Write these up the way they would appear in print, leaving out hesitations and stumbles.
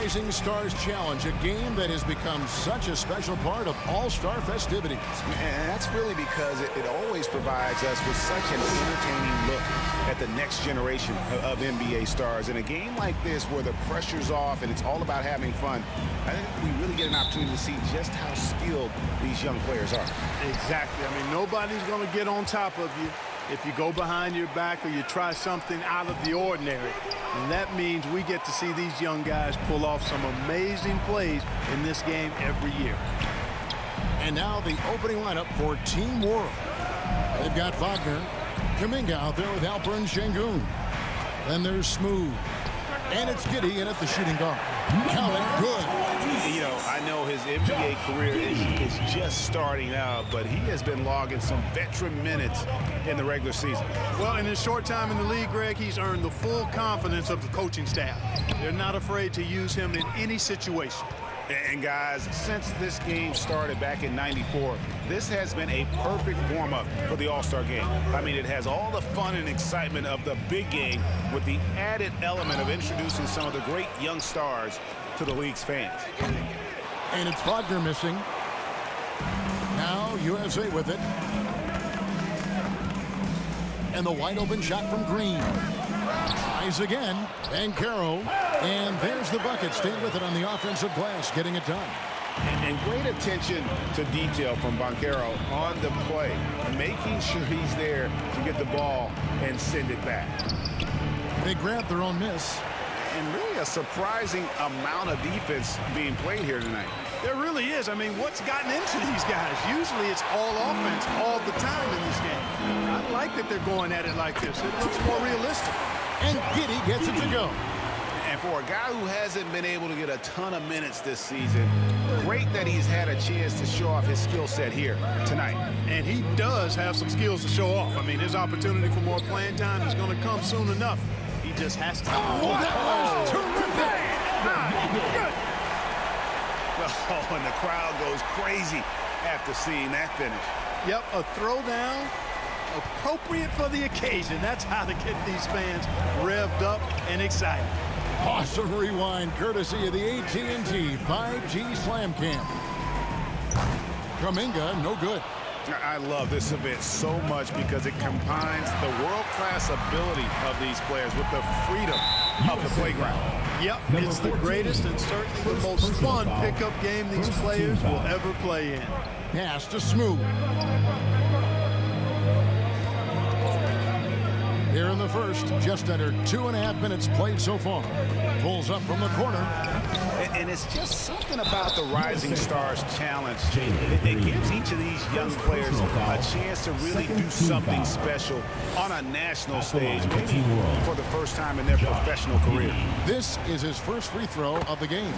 Rising Stars Challenge, a game that has become such a special part of All-Star festivities. And that's really because it always provides us with such an entertaining look at the next generation of NBA stars. In a game like this where the pressure's off and it's all about having fun, I think we really get an opportunity to see just how skilled these young players are. Exactly. I mean, nobody's going to get on top of you if you go behind your back or you try something out of the ordinary. And that means we get to see these young guys pull off some amazing plays in this game every year. And now the opening lineup for Team World. They've got Wagner, Kuminga out there with Alperen Sengun. Then there's Smooth. And it's Giddey in at the shooting guard. Count it, good. You know, I know his NBA career is just starting out, but he has been logging some veteran minutes in the regular season. Well, in his short time in the league, Greg, he's earned the full confidence of the coaching staff. They're not afraid to use him in any situation. And guys, since this game started back in '94, this has been a perfect warm-up for the All-Star game. I mean, it has all the fun and excitement of the big game with the added element of introducing some of the great young stars to the league's fans. And it's Wagner missing. Now USA with it. And the wide open shot from Green. Tries again. Banchero. And there's the bucket. Staying with it on the offensive glass, getting it done. And great attention to detail from Banchero on the play, making sure he's there to get the ball and send it back. They grab their own miss. And really a surprising amount of defense being played here tonight. There really is. I mean, what's gotten into these guys? Usually it's all offense all the time in this game. I like that they're going at it like this. It looks more realistic. And Giddey gets it to go. And for a guy who hasn't been able to get a ton of minutes this season, great that he's had a chance to show off his skill set here tonight. And he does have some skills to show off. I mean, his opportunity for more playing time is going to come soon enough. He just has to. Oh, that was terrific. Good. Oh, and the crowd goes crazy after seeing that finish. Yep, a throwdown appropriate for the occasion. That's how to get these fans revved up and excited. Awesome rewind courtesy of the AT&T 5G Slam Cam. Kuminga, no good. I love this event so much because it combines the world-class ability of these players with the freedom of the playground. Yep, it's the greatest and certainly the most fun pickup game these players will ever play in. Pass to Smooth. Here in the first, just under 2.5 minutes played so far. Pulls up from the corner. And it's just something about the Rising Stars Challenge. It gives each of these young players a chance to really do something special on a national stage, maybe for the first time in their professional career. This is his first free throw of the game.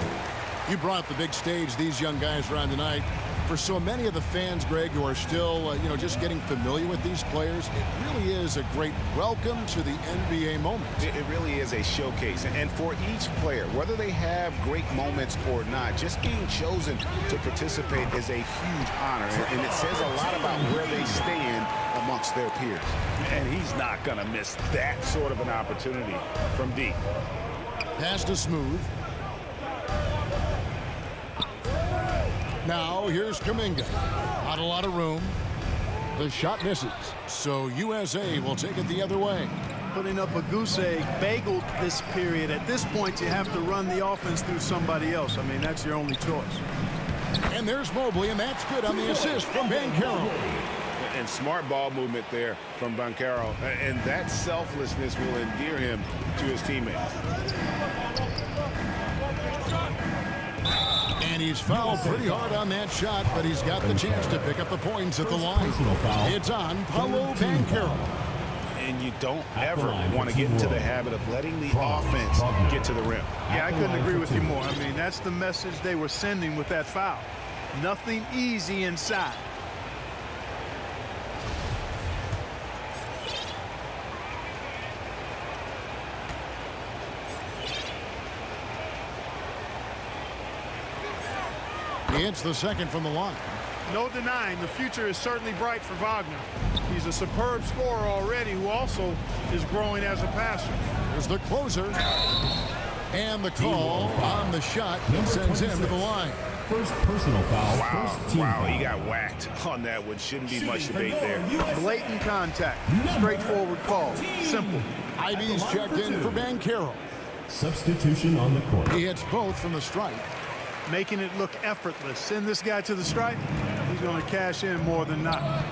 You brought the big stage these young guys are on tonight. For so many of the fans, Greg, who are still, just getting familiar with these players, it really is a great welcome to the NBA moment. It really is a showcase. And for each player, whether they have great moments or not, just being chosen to participate is a huge honor. And it says a lot about where they stand amongst their peers. And he's not going to miss that sort of an opportunity from deep. Pass to Smooth. Now, here's Kuminga. Not a lot of room. The shot misses. So USA will take it the other way. Putting up a goose egg bagel this period. At this point, you have to run the offense through somebody else. I mean, that's your only choice. And there's Mobley, and that's good on the assist from Banchero. And smart ball movement there from Banchero. And that selflessness will endear him to his teammates. And he's fouled pretty hard on that shot, but he's got the chance to pick up the points at the line. It's on Paolo Banchero. And you don't ever want to get into the habit of letting the offense get to the rim. Yeah, I couldn't agree with you more. I mean, that's the message they were sending with that foul. Nothing easy inside. He hits the second from the line. No denying, the future is certainly bright for Wagner. He's a superb scorer already who also is growing as a passer. Here's the closer. And the call on the shot sends him to the line. First personal foul. Wow, First team wow, foul. he got whacked on that one. Shouldn't be much debate there. Blatant contact. Straightforward call. Simple. Ivy's checked in for Banchero. Substitution on the court. He hits both from the stripe. Making it look effortless. Send this guy to the stripe. He's going to cash in more than not.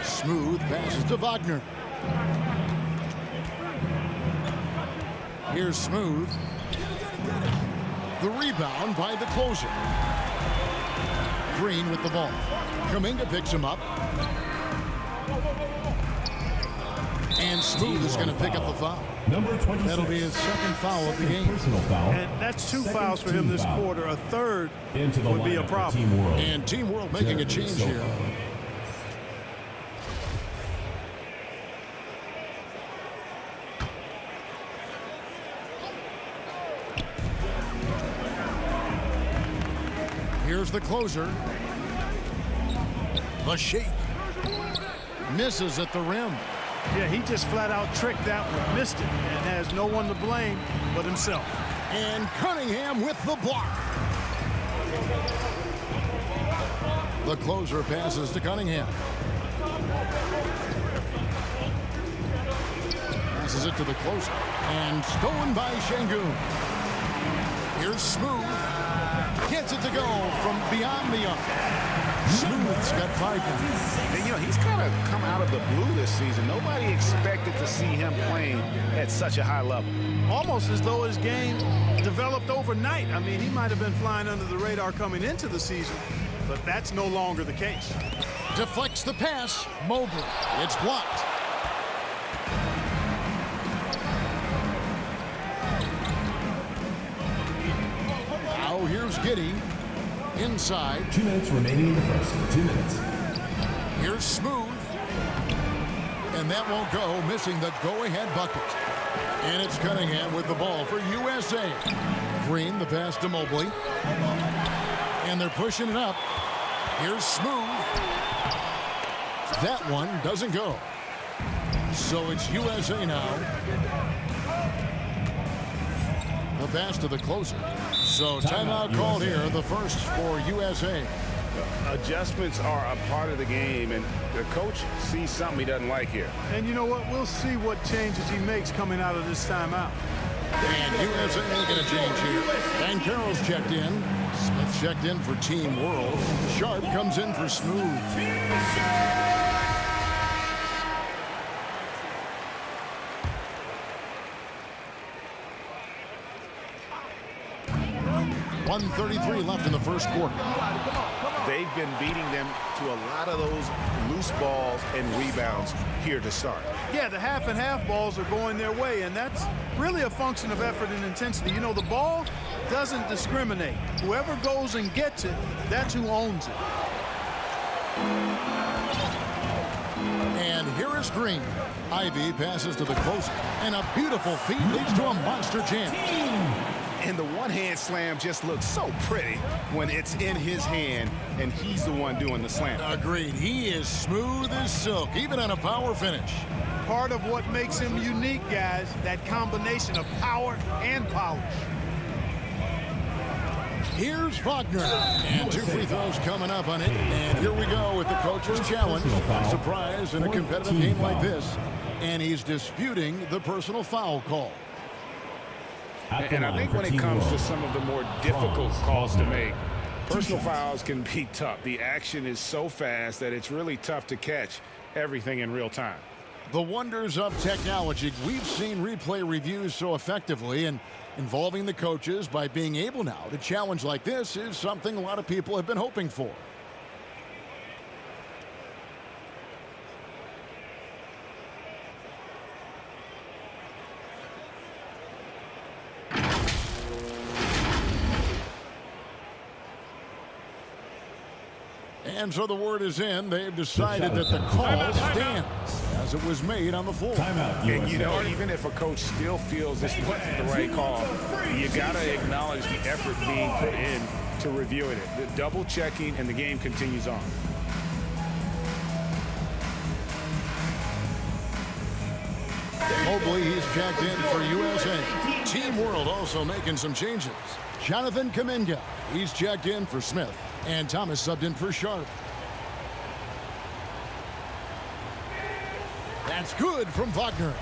Smooth passes to Wagner. Here's Smooth. The rebound by the closer. Green with the ball. Kuminga picks him up. And Smooth is going to pick up the foul. Number 26. That'll be his second foul of the Second game. personal foul. And that's two Second fouls for him team this foul. quarter. A third Into the would be a lineup for problem. Team World. And Team World making a Jeremy change Soto. here. Here's the closer. The shake. Misses at the rim. Yeah, he just flat out tricked that one. Missed it and has no one to blame but himself. And Cunningham with the block. The closer passes to Cunningham. Passes it to the closer. And stolen by Şengün. Here's Smooth. Gets it to go from beyond the arc. Smooth's got 5 points. And, you know, he's kind of come out of the blue this season. Nobody expected to see him playing at such a high level. Almost as though his game developed overnight. I mean, he might have been flying under the radar coming into the season, but that's no longer the case. Deflects the pass. Mobley. It's blocked. Now here's Giddey. Inside. 2 minutes remaining in the first. 2 minutes. Here's Smooth. And that won't go, missing the go-ahead bucket. And it's Cunningham with the ball for USA. Green, the pass to Mobley. And they're pushing it up. Here's Smooth. That one doesn't go. So it's USA now. The pass to the closer. So timeout called here, the first for USA. Adjustments are a part of the game, and the coach sees something he doesn't like here. And you know what? We'll see what changes he makes coming out of this timeout. And USA making a change here. Banchero's checked in. Smith checked in for Team World. Sharp comes in for Smooth. 1:33 left in the first quarter. They've been beating them to a lot of those loose balls and rebounds here to start. Yeah, the half and half balls are going their way, and that's really a function of effort and intensity. You know, the ball doesn't discriminate. Whoever goes and gets it, that's who owns it. And here is Green. Ivy passes to the closer, and a beautiful feed leads to a monster jam. And the one-hand slam just looks so pretty when it's in his hand and he's the one doing the slam. Agreed. He is smooth as silk, even on a power finish. Part of what makes him unique, guys, that combination of power and polish. Here's Wagner. And 2 free throws coming up on it. And here we go with the coach's challenge. A surprise in a competitive game like this. And he's disputing the personal foul call. And I think when it comes to some of the more difficult calls to make, personal fouls can be tough. The action is so fast that it's really tough to catch everything in real time. The wonders of technology. We've seen replay reviews so effectively, and involving the coaches by being able now to challenge like this is something a lot of people have been hoping for. And so the word is in. They've decided that the call stands as it was made on the floor. Timeout, USA. And you know, even if a coach still feels this wasn't the right call, you got to acknowledge the effort being put in to reviewing it. The double checking, and the game continues on. Mobley, he's checked in for USA. Team World also making some changes. Jonathan Kuminga, he's checked in for Smith. And Thomas subbed in for Sharp. That's good from Wagner.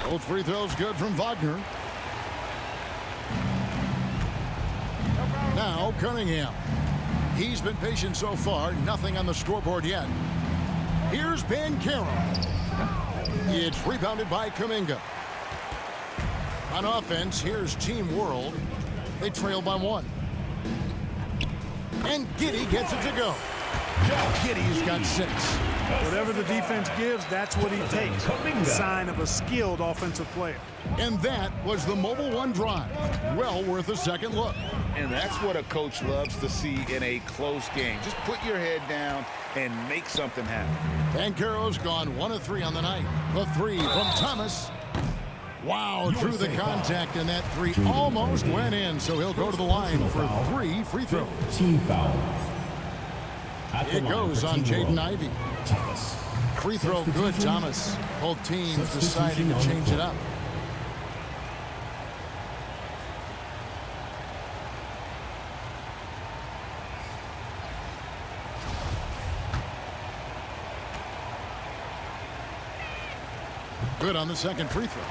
Both free throws good from Wagner. Now Cunningham. He's been patient so far. Nothing on the scoreboard yet. Here's Banchero. It's rebounded by Kuminga. On offense, here's Team World. They trail by 1. And Giddey gets it to go. Giddey's got 6. Whatever the defense gives, that's what he takes. A sign of a skilled offensive player. And that was the Mobile One drive. Well worth a second look. And that's what a coach loves to see in a close game. Just put your head down and make something happen. Banchero's gone 1 of 3 on the night. The 3 from Thomas. Wow, through the contact, and that 3 almost went in, so he'll go to the line for 3 free throws. Team foul. It goes on Jaden Ivey. Thomas. Free throw good, Thomas. Both teams deciding to change it up. Good on the second free throw.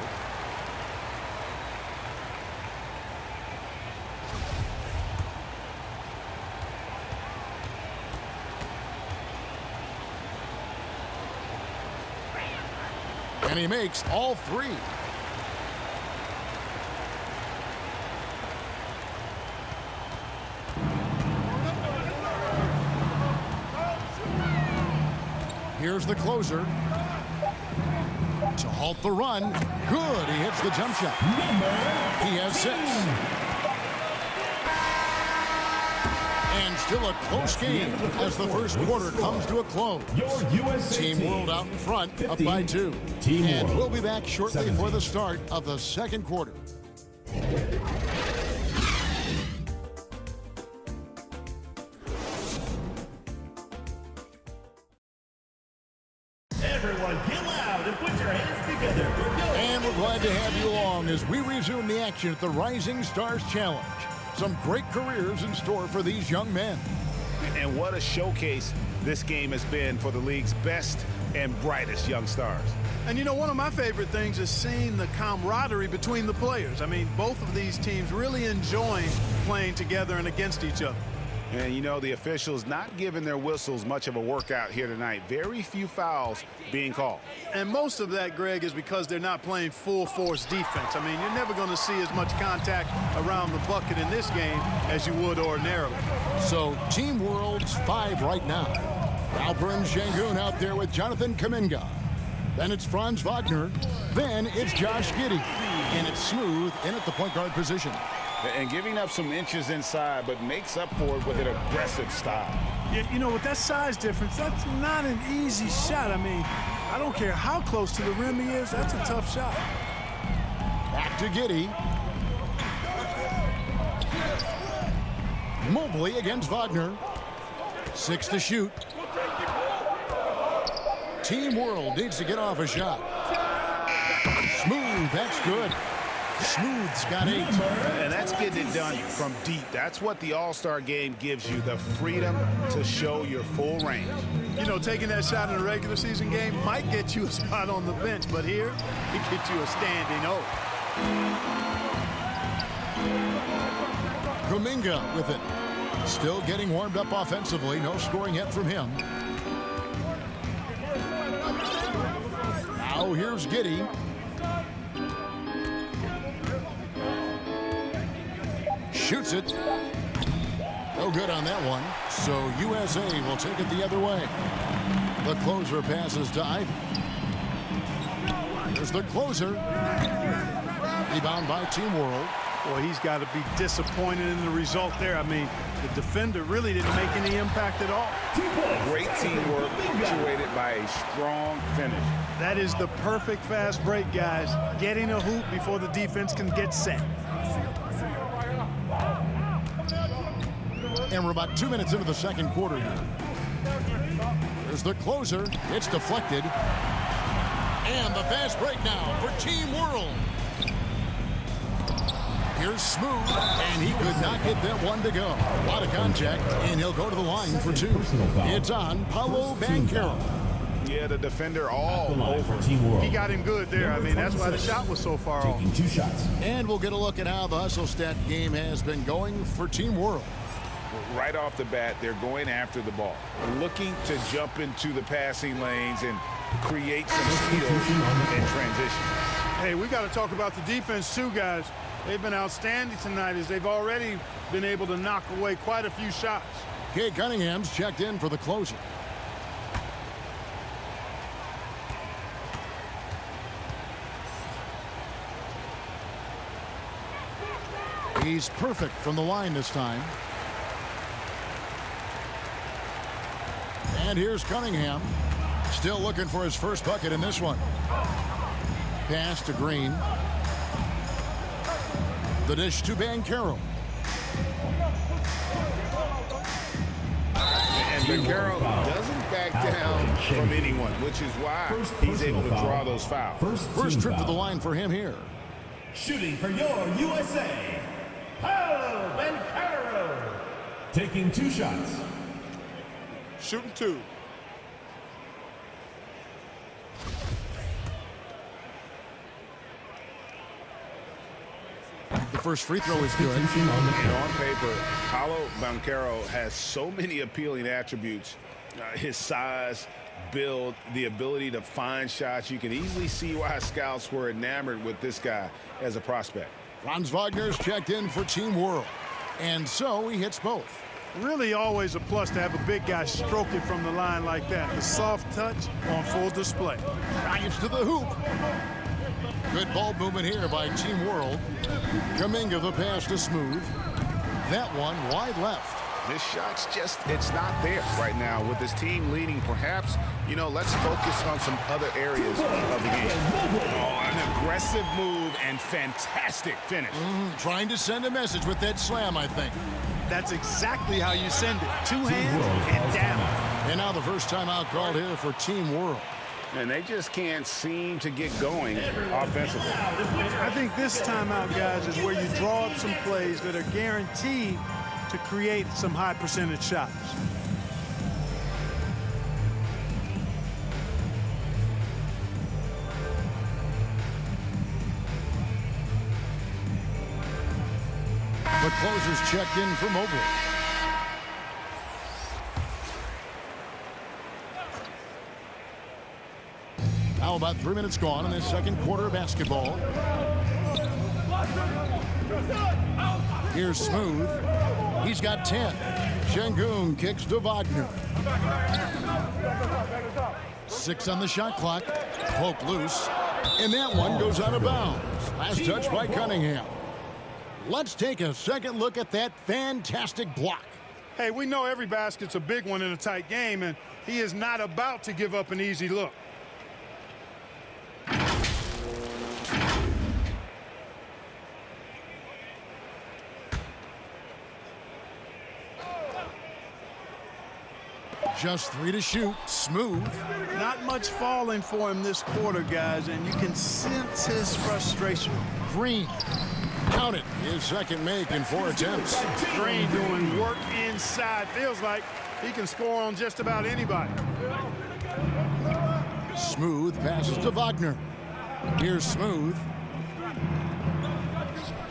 And he makes all 3. Here's the closer. To halt the run. Good. He hits the jump shot. He has 6. And still a close game as the first quarter comes to a close. Team World out in front, up by 2. And we'll be back shortly for the start of the second quarter. Everyone get loud and put your hands together. And we're glad to have you along as we resume the action at the Rising Stars Challenge. Some great careers in store for these young men. And what a showcase this game has been for the league's best and brightest young stars. And you know, one of my favorite things is seeing the camaraderie between the players. I mean, both of these teams really enjoying playing together and against each other. And you know, the officials not giving their whistles much of a workout here tonight. Very few fouls being called. And most of that, Greg, is because they're not playing full force defense. I mean, you're never going to see as much contact around the bucket in this game as you would ordinarily. So Team World's 5 right now. Alperen Sengun out there with Jonathan Kuminga. Then it's Franz Wagner. Then it's Josh Giddey. And it's Smooth in at the point guard position. And giving up some inches inside, but makes up for it with an aggressive style. You know, with that size difference, that's not an easy shot. I mean, I don't care how close to the rim he is, that's a tough shot. Back to Giddey. Mobley against Wagner. 6 to shoot. Team World needs to get off a shot. Smooth, that's good. Smooth's got 8. And that's getting it done from deep. That's what the All-Star game gives you, the freedom to show your full range. You know, taking that shot in a regular season game might get you a spot on the bench, but here, it gets you a standing O. Kuminga with it. Still getting warmed up offensively. No scoring yet from him. Now here's Giddey. Shoots it. No good on that one. So USA will take it the other way. The closer passes to Ivey. Here's the closer. Rebound by Team World. Boy, he's got to be disappointed in the result there. I mean, the defender really didn't make any impact at all. Great teamwork punctuated by a strong finish. That is the perfect fast break, guys. Getting a hoop before the defense can get set. And we're about 2 minutes into the second quarter here. There's the closer. It's deflected. And the fast break now for Team World. Here's Smooth, and he could not get that one to go. A lot of contact, and he'll go to the line for two. It's on Paolo Banchero. Yeah, the defender all over. He got him good there. I mean, that's why the shot was so far off. Taking 2 shots. And we'll get a look at how the hustle stat game has been going for Team World. Right off the bat, they're going after the ball, looking to jump into the passing lanes and create some steals in transition. Hey, we got to talk about the defense too, guys. They've been outstanding tonight as they've already been able to knock away quite a few shots. Kay Cunningham's checked in for the closer. He's perfect from the line this time. And here's Cunningham. Still looking for his first bucket in this one. Pass to Green. The dish to Banchero. And Banchero doesn't back down from anyone, which is why he's able to draw those fouls. First trip to the line for him here. Shooting for your USA, Paolo Banchero. Taking 2 shots. Shooting 2. The first free throw is good. And on paper, Paolo Banchero has so many appealing attributes. His size, build, the ability to find shots. You can easily see why scouts were enamored with this guy as a prospect. Franz Wagner's checked in for Team World. And so he hits both. Really always a plus to have a big guy stroke it from the line like that. The soft touch on full display. Drives to the hoop. Good ball movement here by Team World. Kuminga the pass to Smooth. That one wide left. This shot's just, it's not there right now with this team leading. Perhaps, you know, let's focus on some other areas of the game. Oh, an aggressive move and fantastic finish. Trying to send a message with that slam, I think. That's exactly how you send it. 2 hands and down. And now the first timeout called here for Team World. And they just can't seem to get going offensively. I think this timeout, guys, is where you draw up some plays that are guaranteed to create some high percentage shots. The closer's checked in for Mobley. Now about 3 minutes gone in this second quarter of basketball. Here's Smooth. He's got 10. Şengün kicks to Wagner. 6 on the shot clock. Poke loose. And that one goes out of bounds. Last touch by Cunningham. Let's take a second look at that fantastic block. Hey, we know every basket's a big one in a tight game, and he is not about to give up an easy look. Just 3 to shoot. Smooth. Not much falling for him this quarter, guys, and you can sense his frustration. Green. Count it. His second make in 4 attempts. Green doing work inside. Feels like he can score on just about anybody. Smooth passes to Wagner. Here's Smooth.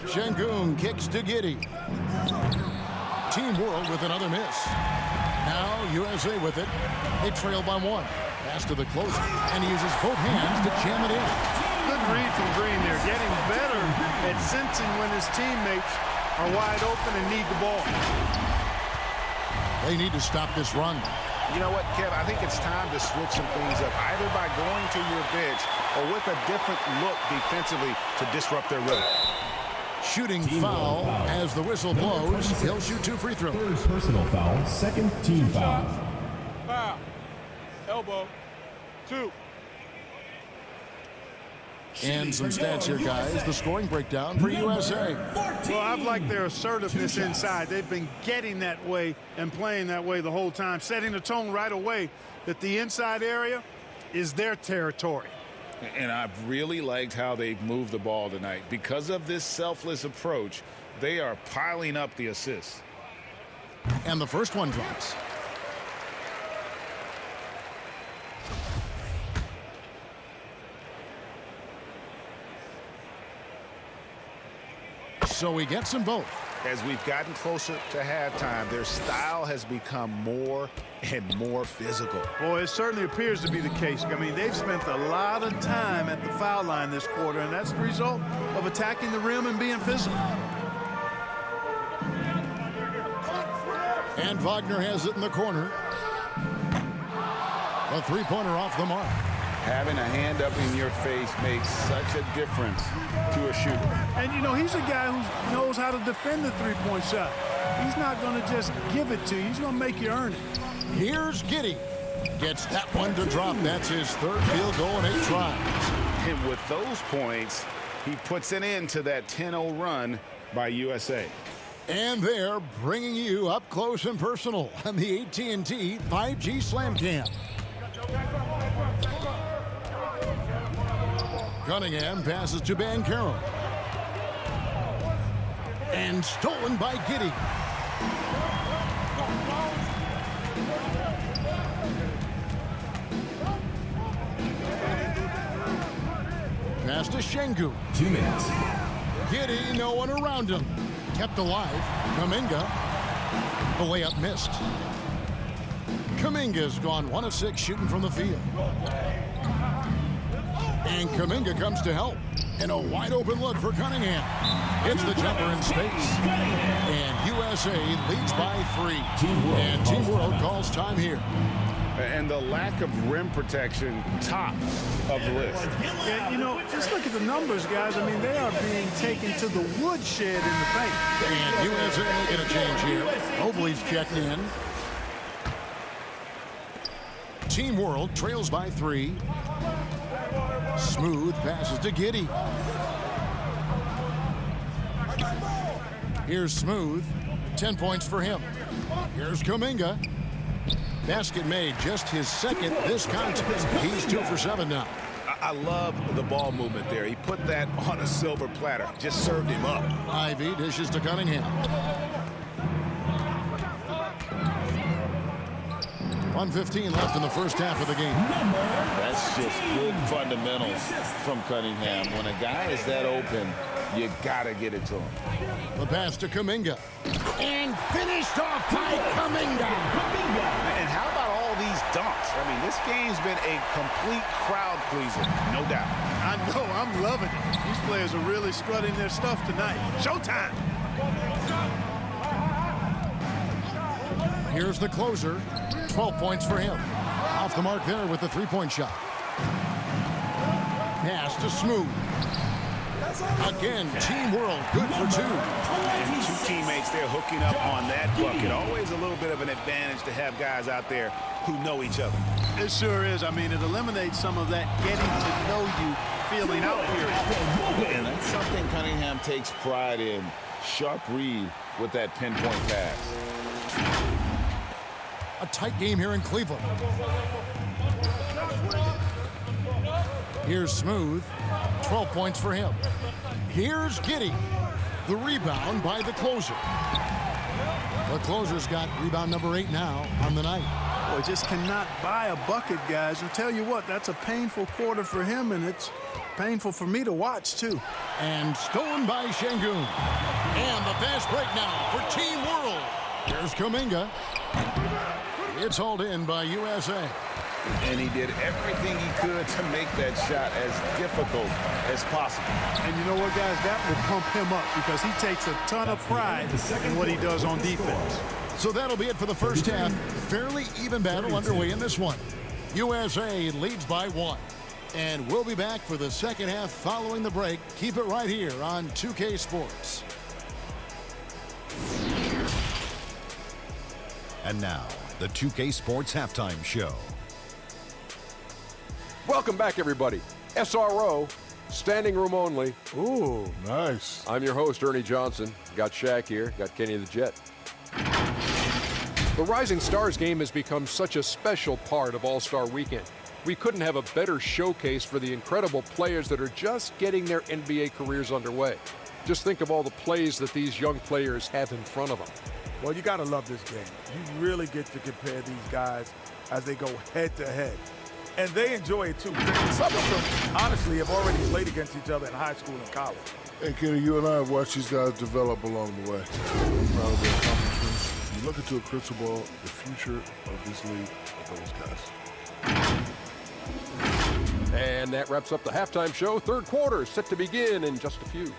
Şengün kicks to Giddey. Team World with another miss. Now USA with it. They trail by 1. Pass to the closer. And he uses both hands to jam it in. Good read from Green there. Getting better at sensing when his teammates are wide open and need the ball. They need to stop this run. You know what, Kev? I think it's time to switch some things up, either by going to your bench or with a different look defensively to disrupt their rhythm. Shooting foul as the whistle blows. He'll shoot 2 free throws. First personal foul, second team foul. Foul. Elbow. 2. And some stats here, guys. The scoring breakdown for USA. Well, I've liked their assertiveness inside. They've been getting that way and playing that way the whole time, setting the tone right away that the inside area is their territory. And I've really liked how they've moved the ball tonight. Because of this selfless approach, they are piling up the assists. And the first one drops. So he gets them both. As we've gotten closer to halftime, their style has become more and more physical. Boy, it certainly appears to be the case. I mean, they've spent a lot of time at the foul line this quarter, and that's the result of attacking the rim and being physical. And Wagner has it in the corner. A three-pointer off the mark. Having a hand up in your face makes such a difference to a shooter. And, you know, he's a guy who knows how to defend the three-point shot. He's not going to just give it to you. He's going to make you earn it. Here's Giddey. Gets that one to drop. That's his third field goal in 8 tries. And with those points, he puts an end to that 10-0 run by USA. And they're bringing you up close and personal on the AT&T 5G Slam Cam. Cunningham passes to Banchero. And stolen by Giddey. Pass to Şengün. 2 minutes. Giddey, no one around him. Kept alive. Kuminga. The layup missed. Kuminga's gone 1 of 6 shooting from the field. And Kuminga comes to help. And a wide open look for Cunningham. Hits the jumper in space. And USA leads by 3. And Team World calls time here. And the lack of rim protection, top of the list. Yeah, you know, just look at the numbers, guys. I mean, they are being taken to the woodshed in the paint. And USA will get a change here. Mobley's checked in. Team World trails by 3. Smooth passes to Giddey. Here's Smooth. 10 points for him. Here's Kuminga. Basket made, just his second this contest. He's 2 for 7 now. I love the ball movement there. He put that on a silver platter. Just served him up. Ivy dishes to Cunningham. 1:15 left in the first half of the game. That's just good fundamentals from Cunningham. When a guy is that open, you gotta get it to him. The pass to Kuminga. And finished off by Kuminga. And how about all these dunks? I mean, this game's been a complete crowd pleaser, no doubt. I know, I'm loving it. These players are really strutting their stuff tonight. Showtime! Here's the closer. 12 points for him. Off the mark there with the three-point shot. Pass to Smooth. Again, Team World good for 2. And 2 teammates there hooking up on that bucket. Always a little bit of an advantage to have guys out there who know each other. It sure is. I mean, it eliminates some of that getting to know you feeling out period. And that's something Cunningham takes pride in. Sharp read with that pinpoint pass. A tight game here in Cleveland. Here's Smooth. 12 points for him. Here's Giddey. The rebound by the closer. The closer's got rebound number 8 now on the night. Boy, just cannot buy a bucket, guys. And tell you what, that's a painful quarter for him, and it's painful for me to watch, too. And stolen by Şengün. And the fast break now for Team World. Here's Kuminga. It's hauled in by USA. And he did everything he could to make that shot as difficult as possible. And you know what, guys? That will pump him up because he takes a ton of pride in what he does on defense. So that'll be it for the first half. Fairly even battle underway in this one. USA leads by 1. And we'll be back for the second half following the break. Keep it right here on 2K Sports. And now, the 2K Sports Halftime Show. Welcome back, everybody. SRO standing room only. Ooh, nice. I'm your host, Ernie Johnson. Got Shaq here, got Kenny the Jet. The Rising Stars game has become such a special part of All-Star Weekend. We couldn't have a better showcase for the incredible players that are just getting their NBA careers underway. Just think of all the plays that these young players have in front of them. Well, you got to love this game. You really get to compare these guys as they go head-to-head. And they enjoy it, too. Some of them, honestly, have already played against each other in high school and college. Hey, Kenny, you and I have watched these guys develop along the way. I'm proud of their accomplishments. You look into a crystal ball, the future of this league are those guys. And that wraps up the halftime show. Third quarter set to begin in just a few.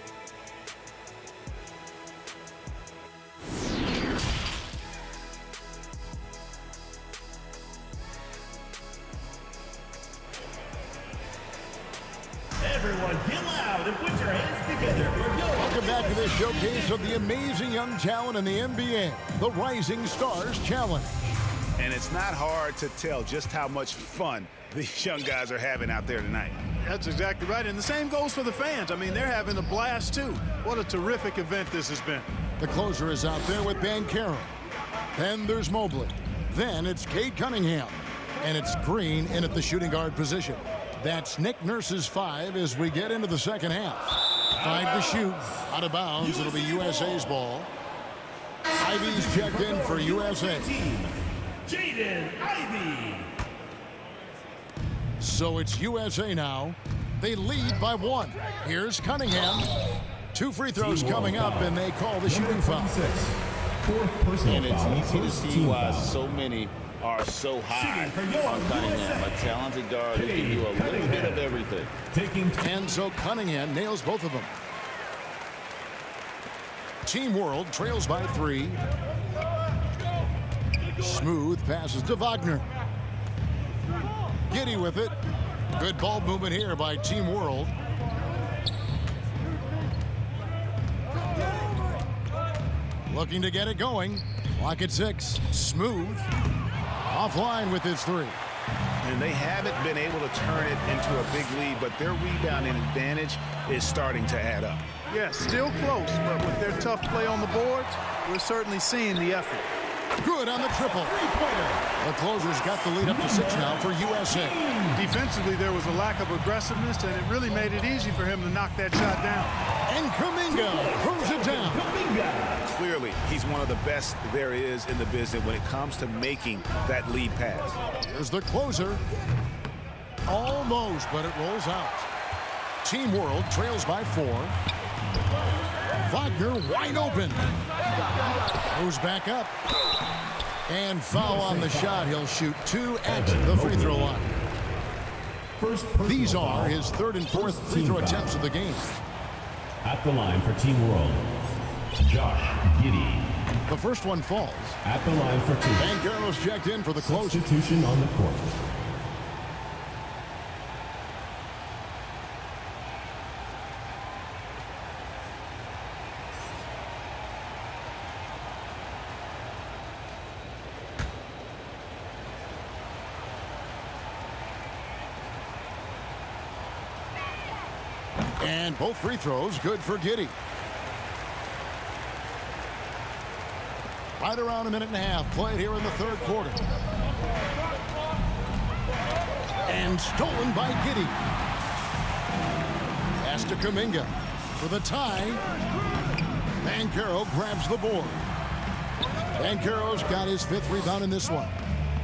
Everyone get loud and put your hands together for your... Welcome back to this showcase of the amazing young talent in the NBA, the Rising Stars Challenge. And it's not hard to tell just how much fun these young guys are having out there tonight. That's exactly right. And the same goes for the fans. I mean, they're having a blast, too. What a terrific event this has been. The closer is out there with Banchero. Then there's Mobley. Then it's Cade Cunningham. And it's Green in at the shooting guard position. That's Nick Nurse's 5 as we get into the second half. 5 to shoot. Out of bounds. It'll be USA's ball. Ivy's checked in for USA. Jaden Ivey. So it's USA now. They lead by 1. Here's Cunningham. 2 free throws coming up, and they call the shooting foul. And it's easy to see why so many are so high on Cunningham, a talented guard who can do a little bit of everything. And so Cunningham nails both of them. Team World trails by 3. Smooth passes to Wagner. Giddey with it. Good ball movement here by Team World. Looking to get it going. Clock at 6. Smooth. Offline with his 3. And they haven't been able to turn it into a big lead, but their rebounding advantage is starting to add up. Yeah, still close, but with their tough play on the boards, we're certainly seeing the effort. Good on the triple. The closer's got the lead up to 6 now for USA. Defensively, there was a lack of aggressiveness, and it really made it easy for him to knock that shot down. And Kuminga throws it down. Clearly, he's one of the best there is in the business when it comes to making that lead pass. Here's the closer. Almost, but it rolls out. Team World trails by 4. Wagner wide open. Goes back up. And foul on the shot. He'll shoot 2 at the free throw line. These are his 3rd and 4th free throw attempts of the game. At the line for Team World, Josh Giddey. The first one falls. At the line for 2. Banchero's checked in for the closer. Substitution on the court. And both free throws good for Giddey. Right around a minute and a half played here in the 3rd quarter. And stolen by Giddey. Pass to Kuminga for the tie. Banchero grabs the board. Banchero's got his 5th rebound in this one.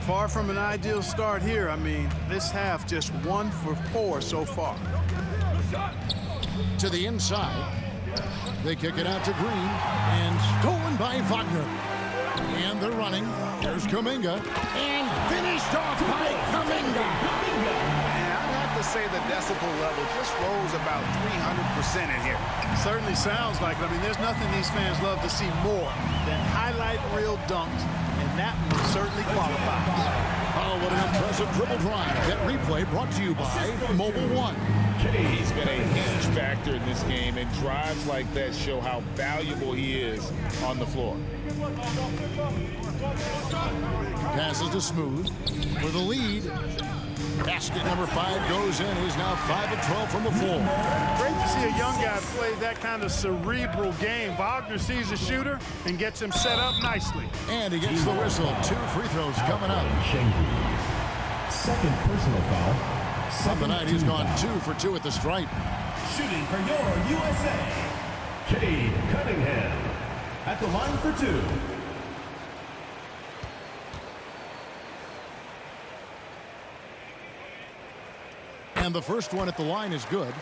Far from an ideal start here. I mean, this half just 1 for 4 so far. To the inside. They kick it out to Green. And stolen by Wagner. And they're running. There's Kuminga. And finished off by Kuminga. I'd have to say the decibel level just rose about 300% in here. Certainly sounds like it. I mean, there's nothing these fans love to see more than highlight reel dunks. And that one certainly qualifies. Oh, what an impressive dribble drive. That replay brought to you by Mobile One. He's been a huge factor in this game, and drives like that show how valuable he is on the floor. Passes to Smooth for the lead. Basket number 5 goes in. He's now 5 of 12 from the floor. Great to see a young guy play that kind of cerebral game. Wagner sees a shooter and gets him set up nicely. And he gets the whistle. 2 free throws coming up. Second personal foul. On the night, he's gone 2 for 2 at the stripe. Shooting for your USA, Cade Cunningham. At the line for 2. And the first one at the line is good.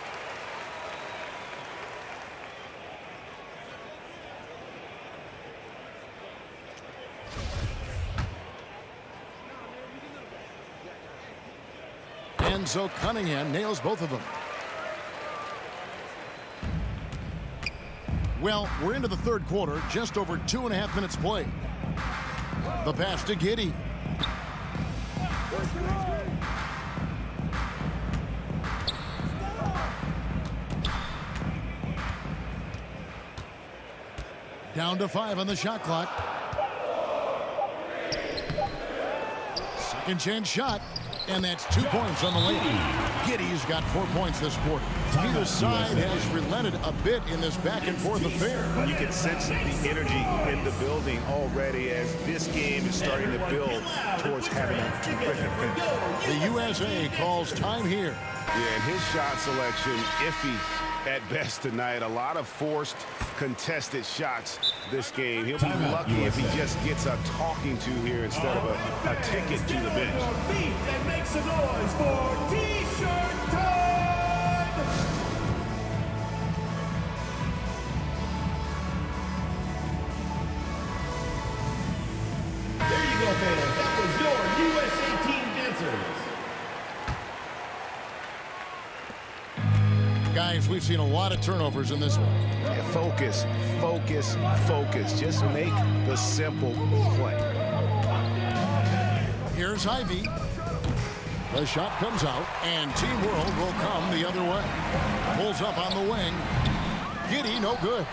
And so Cunningham nails both of them. Well, we're into the third quarter, just over 2.5 minutes played. The pass to Giddey. Down to 5 on the shot clock. Second chance shot. And that's 2 points on the lady. Giddey's got 4 points this quarter. Either side has relented a bit in this back-and-forth affair. You can sense the energy in the building already as this game is starting to build towards having a terrific finish. The USA calls time here. Yeah, and his shot selection, iffy at best tonight. A lot of forced, contested shots this game. He'll be lucky if he just gets a talking to here instead of a ticket to the bench. And make some noise for T-shirt time! There you go, fans. That was your USA team dancers. Guys, we've seen a lot of turnovers in this one. Yeah, focus, focus, focus. Just make the simple play. Here's Ivey. The shot comes out, and Team World will come the other way. Pulls up on the wing. Giddey, no good.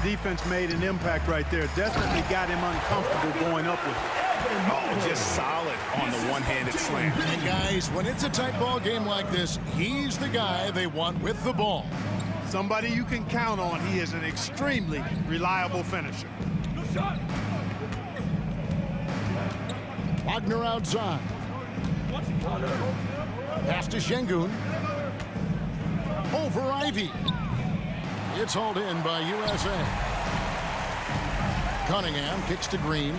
Defense made an impact right there. Definitely got him uncomfortable going up with it. Oh, just solid on the one-handed slam. And guys, when it's a tight ball game like this, he's the guy they want with the ball. Somebody you can count on. He is an extremely reliable finisher. Wagner outside. Pass to Şengün. Over Ivey. It's hauled in by USA. Cunningham kicks to Green.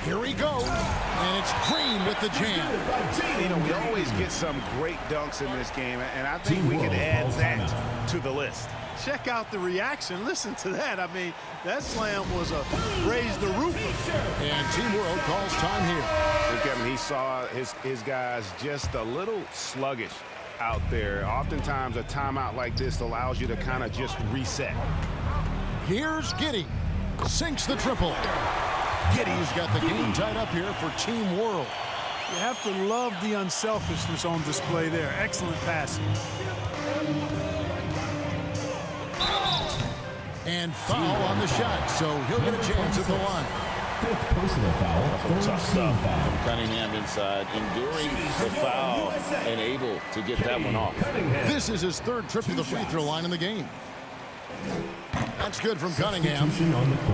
Here he goes, and it's Green with the jam. You know, we always get some great dunks in this game, and I think we could add that to the list. Check out the reaction. Listen to that. I mean, that slam was a raise the roof. And Team World calls time here. And Kevin, he saw his guys just a little sluggish out there. Oftentimes, a timeout like this allows you to kind of just reset. Here's Giddey. Sinks the triple. Giddey's got the game tied up here for Team World. You have to love the unselfishness on display there. Excellent passing. And foul on the shot, so he'll get a chance at the line. Fifth personal foul. Tough stuff from Cunningham inside, enduring the foul and able to get that one off. This is his third trip to the free throw line in the game. That's good from Cunningham.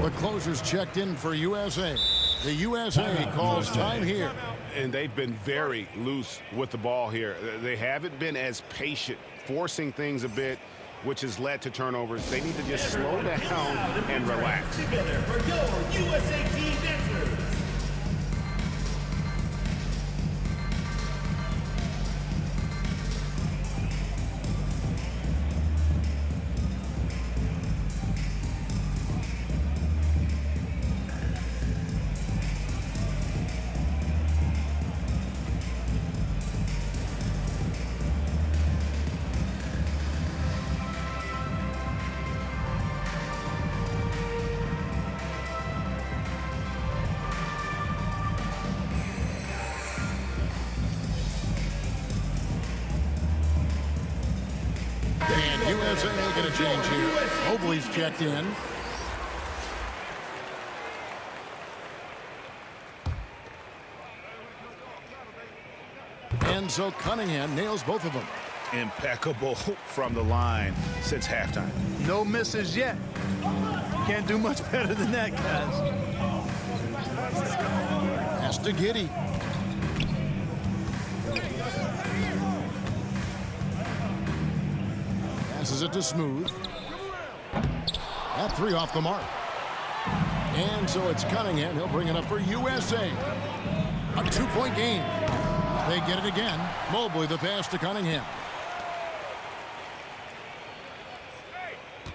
The closer's checked in for USA. The USA calls time here. And they've been very loose with the ball here. They haven't been as patient, forcing things a bit, which has led to turnovers. They need to just slow down and relax. Together for your USA team dancers. And USA making a change here. Mobley's checked in. And so Cunningham nails both of them. Impeccable from the line since halftime. No misses yet. Can't do much better than that, guys. Pass to Giddey. Passes it to Smooth. That three off the mark. And so it's Cunningham. He'll bring it up for USA. A 2-point game. They get it again. Mobley the pass to Cunningham.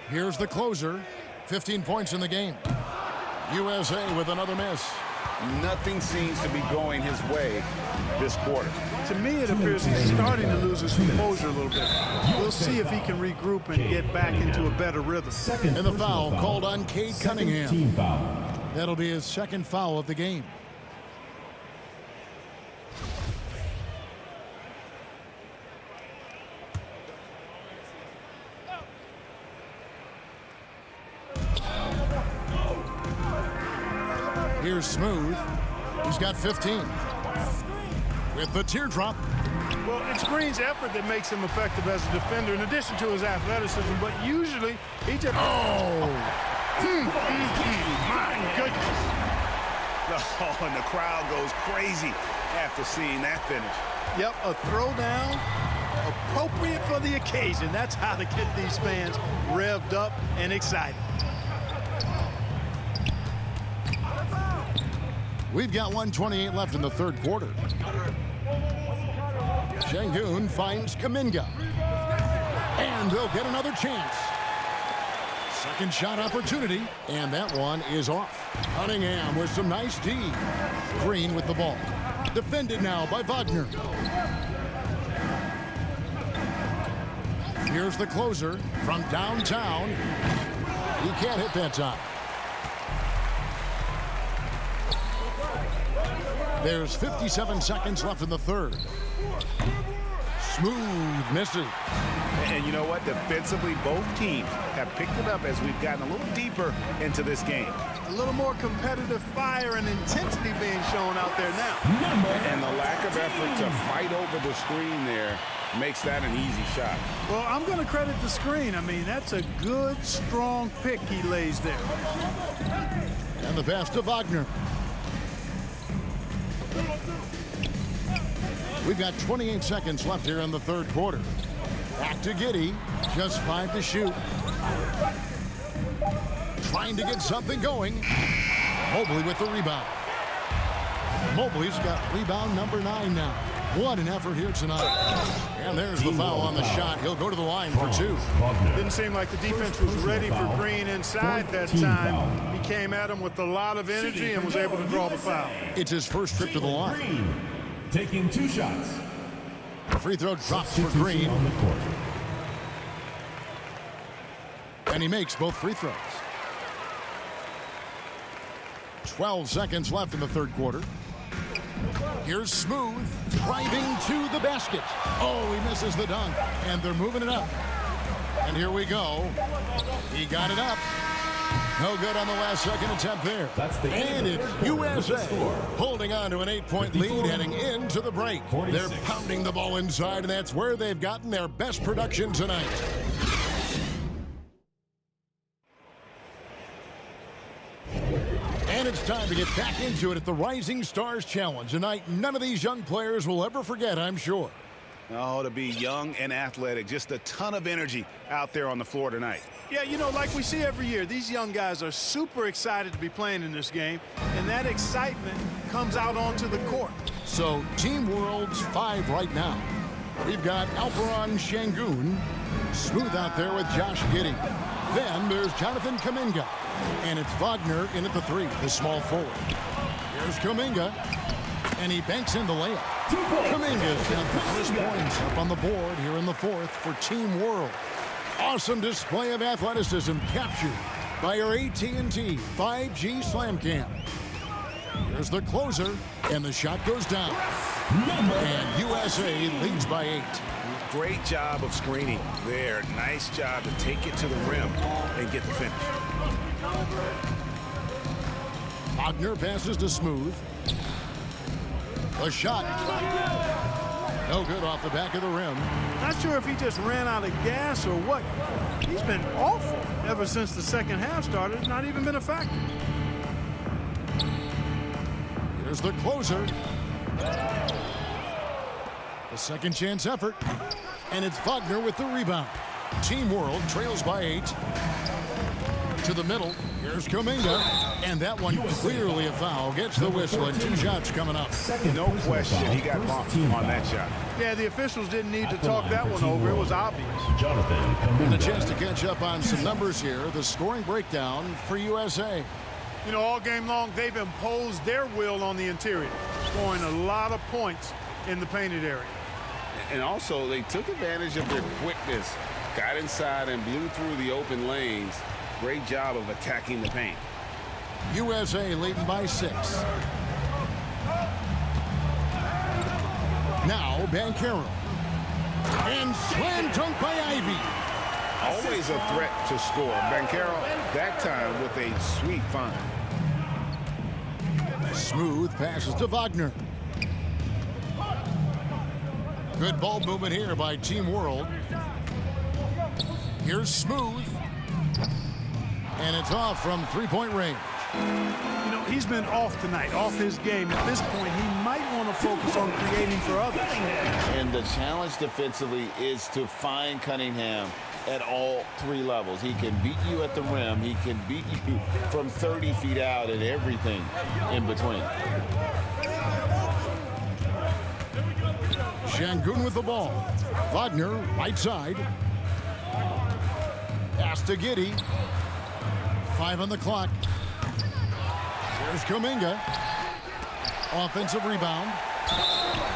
Here's the closer. 15 points in the game. USA with another miss. Nothing seems to be going his way this quarter. To me, it appears he's starting to lose his composure a little bit. We'll see if he can regroup and get back into a better rhythm. And the foul called on Cade Cunningham. That'll be his second foul of the game. Here's Smooth. He's got 15. With the teardrop. Well, it's Green's effort that makes him effective as a defender in addition to his athleticism, but usually he just... Oh! My goodness. Oh, and the crowd goes crazy after seeing that finish. Yep, a throwdown appropriate for the occasion. That's how to get these fans revved up and excited. We've got 1:28 left in the third quarter. Şengün finds Kuminga. And they'll get another chance. Second shot opportunity. And that one is off. Cunningham with some nice D. Green with the ball. Defended now by Wagner. Here's the closer from downtown. He can't hit that time. There's 57 seconds left in the third. Smooth misses. And you know what? Defensively, both teams have picked it up as we've gotten a little deeper into this game. A little more competitive fire and intensity being shown out there now. And the lack of effort to fight over the screen there makes that an easy shot. Well, I'm going to credit the screen. I mean, that's a good, strong pick he lays there. And the pass to Wagner. We've got 28 seconds left here in the third quarter. Back to Giddey. Just 5 to shoot. Trying to get something going. Mobley with the rebound. Mobley's got rebound number 9 now. What an effort here tonight. And there's the foul on the shot. He'll go to the line for 2. Didn't seem like the defense was ready for Green inside that time. He came at him with a lot of energy and was able to draw the foul. It's his first trip to the line. Green taking 2 shots. Free throw drops for Green. On the court. And he makes both free throws. 12 seconds left in the third quarter. Here's Smooth driving to the basket. Oh, he misses the dunk. And they're moving it up. And here we go. He got it up. No good on the last second attempt there. And it's USA holding on to an 8-point lead heading into the break. They're pounding the ball inside, and that's where they've gotten their best production tonight. And it's time to get back into it at the Rising Stars Challenge. Tonight, none of these young players will ever forget, I'm sure. Oh, to be young and athletic, just a ton of energy out there on the floor tonight. Yeah, you know, like we see every year, these young guys are super excited to be playing in this game, and that excitement comes out onto the court. So, Team World's 5 right now. We've got Alperen Şengün, Smooth out there with Josh Giddey. Then there's Jonathan Kuminga, and it's Wagner in at the 3, the small forward. Here's Kuminga, and he banks in the layup. Kuminga's got the first points up on the board here in the fourth for Team World. Awesome display of athleticism captured by our AT&T 5G Slam Cam. Here's the closer, and the shot goes down. And USA leads by 8. Great job of screening there. Nice job to take it to the rim and get the finish. Wagner passes to Smooth. The shot. No good off the back of the rim. Not sure if he just ran out of gas or what. He's been awful ever since the second half started. It's not even been a factor. Here's the closer. The second chance effort. And it's Wagner with the rebound. Team World trails by 8. To the middle. Here's Kuminga. And that one clearly a foul. Gets the whistle and 2 shots coming up. No question he got bumped on that shot. Yeah, the officials didn't need to talk that one over. It was obvious. And a chance to catch up on some numbers here. The scoring breakdown for USA. You know, all game long, they've imposed their will on the interior, scoring a lot of points in the painted area. And also, they took advantage of their quickness, got inside and blew through the open lanes. Great job of attacking the paint. USA leading by 6. Now Banchero. And slam dunk by Ivey. Always a threat to score. Banchero, that time with a sweet find. Smooth passes to Wagner. Good ball movement here by Team World. Here's Smooth. And it's off from three-point range. You know, he's been off tonight, off his game. At this point, he might want to focus on creating for others. And the challenge defensively is to find Cunningham at all 3 levels. He can beat you at the rim. He can beat you from 30 feet out and everything in between. Şengün with the ball. Wagner, right side. Pass to Giddey. 5 on the clock. There's Kuminga. Offensive rebound.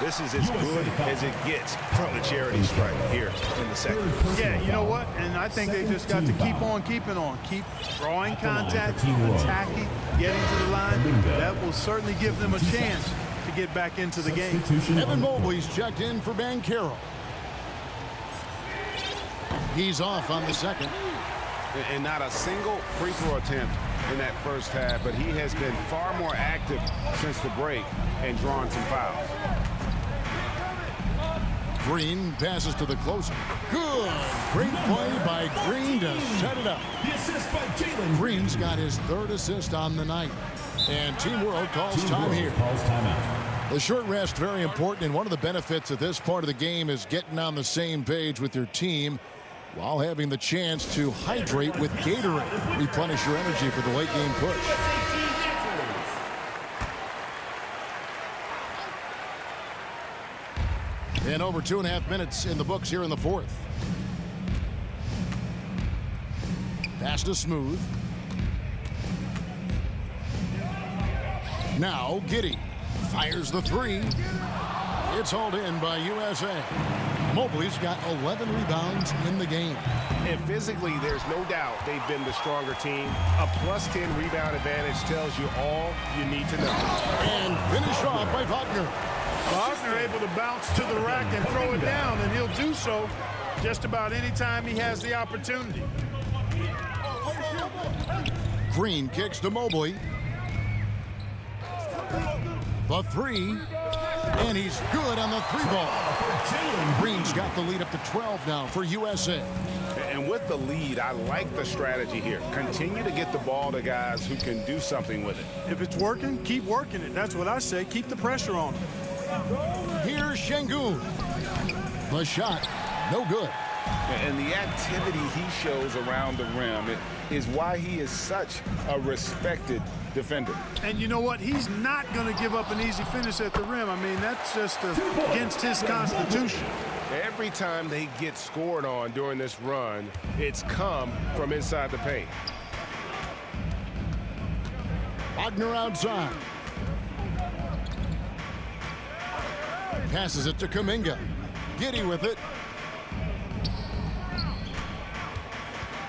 This is as good as it gets from the charity stripe here in the second. Yeah, you know what? And I think they just got to keep on keeping on. Keep drawing contact, attacking, getting to the line. That will certainly give them a chance to get back into the game. Evan Mobley's checked in for Banchero. He's off on the second. And not a single free throw attempt in that first half, but he has been far more active since the break and drawn some fouls. Green passes to the closer. Good. Great play by Green to set it up. Green's got his 3rd assist on the night. And Team World calls time here. The short rest, very important, and one of the benefits of this part of the game is getting on the same page with your team while having the chance to hydrate with Gatorade. Replenish your energy for the late game push. And over 2.5 minutes in the books here in the 4th. Pass to Smooth. Now Giddey fires the 3. It's hauled in by USA. Mobley's got 11 rebounds in the game. And physically, there's no doubt they've been the stronger team. A +10 rebound advantage tells you all you need to know. And finished off by Wagner. Wagner able to bounce to the rack and throw it down, and he'll do so just about any time he has the opportunity. Green kicks to Mobley. The 3. And he's good on the 3 ball. Green's got the lead up to 12 now for USA. And with the lead, I like the strategy here. Continue to get the ball to guys who can do something with it. If it's working, keep working it. That's what I say. Keep the pressure on him. Here's Şengün. The shot, no good. And the activity he shows around the rim is why he is such a respected defender. And you know what? He's not going to give up an easy finish at the rim. I mean, that's just against his constitution. Every time they get scored on during this run, it's come from inside the paint. Wagner outside. Passes it to Kuminga. Giddey with it.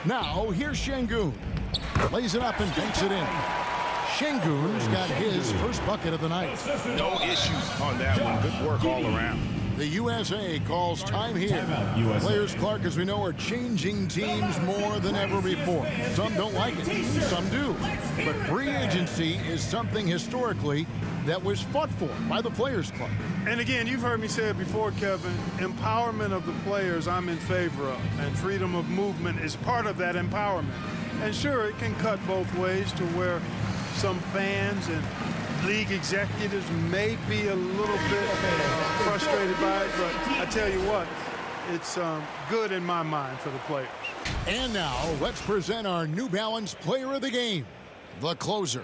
Now, here's Şengün. Lays it up and banks it in. Şengün's got his first bucket of the night. No issues on that one. Good work all around. The USA calls time here. Timeout, USA. Players, Clark, as we know, are changing teams more than ever before. Some don't like it, some do. But free agency is something historically that was fought for by the Players Club. And again, you've heard me say it before, Kevin, empowerment of the players I'm in favor of, and freedom of movement is part of that empowerment. And sure, it can cut both ways to where some fans and league executives may be a little bit frustrated by it, but I tell you what, it's good in my mind for the players. And now, let's present our New Balance Player of the Game, the closer.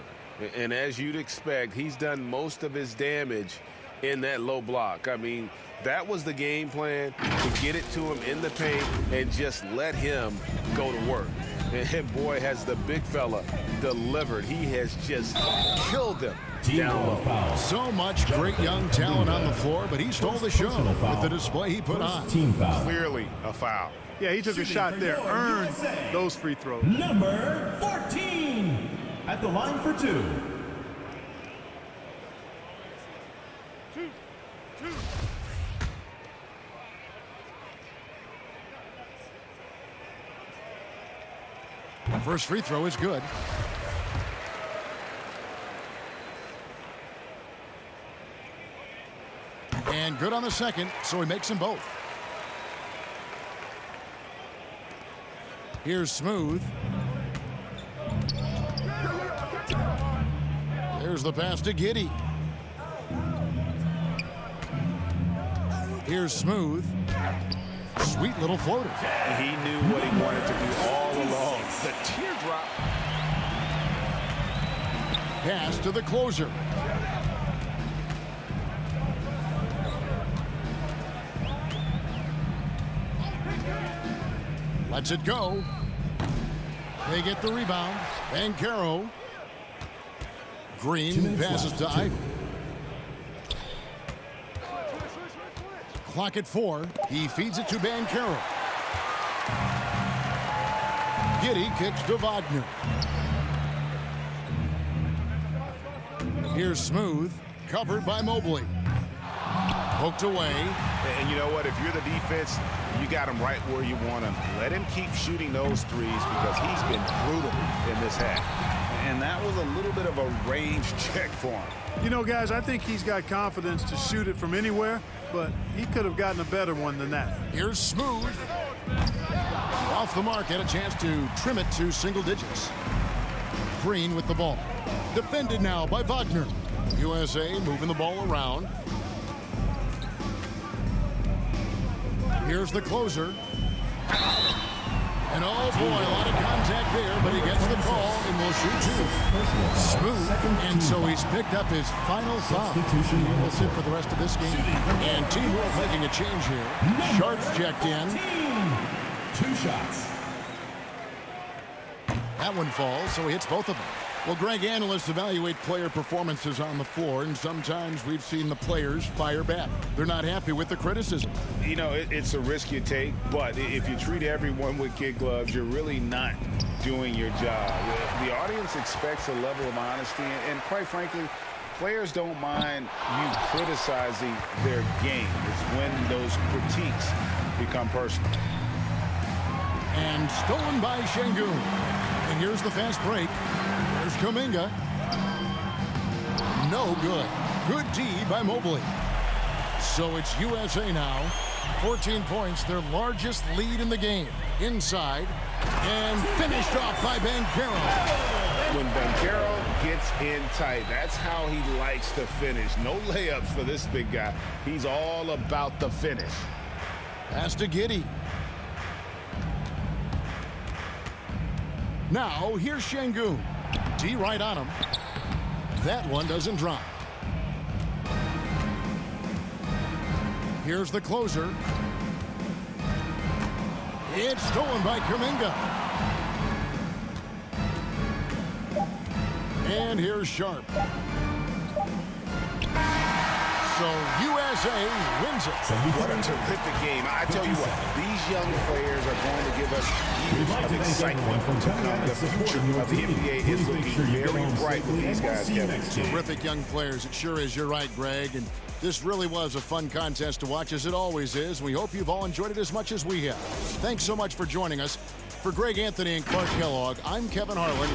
And as you'd expect, he's done most of his damage in that low block. I mean, that was the game plan, to get it to him in the paint and just let him go to work. And boy, has the big fella delivered. He has just killed them down low. So much great young talent on the floor, but he stole the show with the display he put on. Team foul. Clearly a foul. Yeah, he took a shot there, earned those free throws. Number 14 at the line for two. First free throw is good. And good on the second, so he makes them both. Here's Smooth. There's the pass to Giddey. Here's Smooth. Sweet little floater. He knew what he wanted to do all along. The teardrop. Pass to the closer. Lets it go. They get the rebound. Banchero. Green passes to Ivey. Clock at 4. He feeds it to Banchero. Giddey kicks to Wagner. Here's Smooth. Covered by Mobley. Poked away. And you know what? If you're the defense, you got him right where you want him. Let him keep shooting those threes because he's been brutal in this half. And that was a little bit of a range check for him. You know, guys, I think he's got confidence to shoot it from anywhere, but he could have gotten a better one than that. Here's Smooth. Off the mark, had a chance to trim it to single digits. Green with the ball. Defended now by Wagner. USA moving the ball around. Here's the closer. And oh boy, a lot of contact there, but he gets the call and will shoot two. Smooth, and so he's picked up his final foul. We'll sit for the rest of this game. And Team Wolf making a change here. Sharps checked in. 2 shots. That one falls, so he hits both of them. Well, Greg, analysts evaluate player performances on the floor, and sometimes we've seen the players fire back. They're not happy with the criticism. You know, it's a risk you take, but if you treat everyone with kid gloves, you're really not doing your job. The audience expects a level of honesty, and quite frankly, players don't mind you criticizing their game. It's when those critiques become personal. And stolen by Şengün. And here's the fast break. There's Kuminga. No good. Good D by Mobley. So it's USA now. 14 points, their largest lead in the game. Inside. And finished off by Banchero. When Banchero gets in tight, that's how he likes to finish. No layups for this big guy. He's all about the finish. Pass to Giddey. Now, here's Şengün. D right on him. That one doesn't drop. Here's the closer. It's stolen by Kuminga. And here's Sharp. So USA wins it. What a terrific game. I tell you what, these young players are going to give us years of excitement to come. The future of the NBA is looking very bright with these guys, Kevin. Terrific young players. It sure is. You're right, Greg. And This really was a fun contest to watch, as it always is. We hope you've all enjoyed it as much as we have. Thanks so much for joining us. For Greg Anthony and Clark Kellogg, I'm Kevin Harlan.